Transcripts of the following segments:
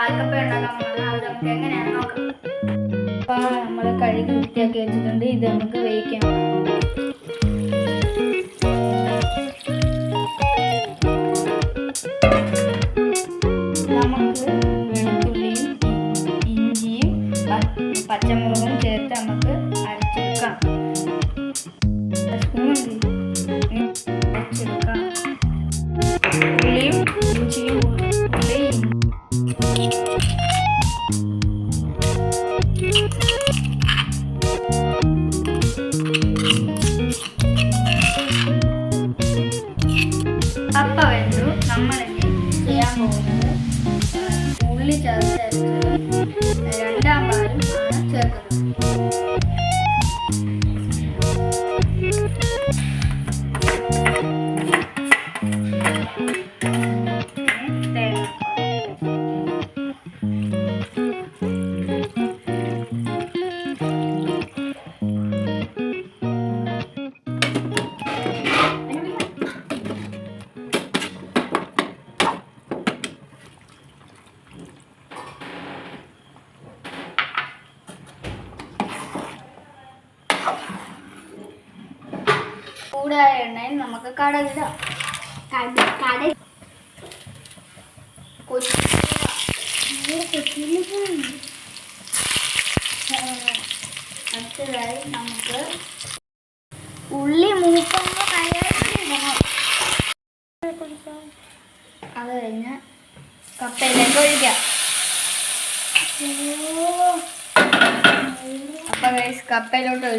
പാൽക്കപ്പ ഉണ്ടാക്കാൻ പോകുന്നത്. അത് നമുക്ക് എങ്ങനെയാണെന്ന് നോക്കാം. അപ്പോൾ നമ്മൾ കഴുകി വൃത്തിയാക്കി വെച്ചിട്ടുണ്ട്. ഇത് നമുക്ക് വേവിക്കാം. നമുക്ക് വെളുത്തുള്ളിയും ഇഞ്ചിയും പച്ചമുളകും ചേർത്ത് നമുക്ക് അരച്ചെടുക്കാം. അരച്ചെടുക്കാം. ഉള്ളിയും ഇഞ്ചിയും കപ്പ വെന്തു. നമ്മളിനി ചെയ്യാൻ പോകുന്നത് ഉള്ളി ചേർത്തരച്ചതും രണ്ടാം പാലും ആണ് ചേർക്കുന്നത്. ചൂടായ എണ്ണയിൽ നമുക്ക് കടുകിടാം. അടുത്തതായി നമുക്ക് ഉള്ളി മൂക്കുമ്പോൾ അത് കഴിഞ്ഞ് കപ്പയിലേക്ക് ഒഴിക്കാം. അപ്പം ഗൈസ്, കപ്പയിലോട്ട്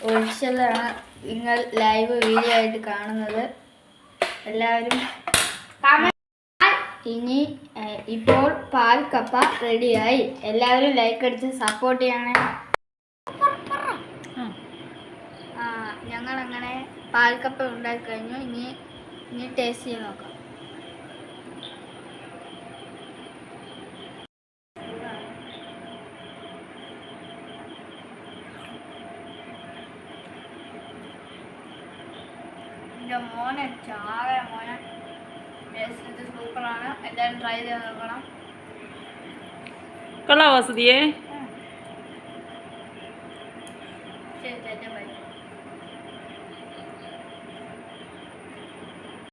ഒഴിച്ചതാണ് നിങ്ങൾ ലൈവ് വീഡിയോ ആയിട്ട് കാണുന്നത്. എല്ലാവരും ഇനി ഇപ്പോൾ പാൽ കപ്പ റെഡിയായി. എല്ലാവരും ലൈക്ക് അടിച്ച് സപ്പോർട്ട് ചെയ്യണേ. ഞങ്ങളങ്ങനെ പാൽ കപ്പ ഉണ്ടാക്കി കഴിഞ്ഞു. ഇനി ടേസ്റ്റ് ചെയ്ത് നോക്കാം. മോനെ ചായ മോനെ ടേസ്റ്റ് സൂപ്പറാണ്. എല്ലാവരും ട്രൈ ചെയ്ത് നോക്കണം. കൊള്ളാം വസതിയെ. ശരി.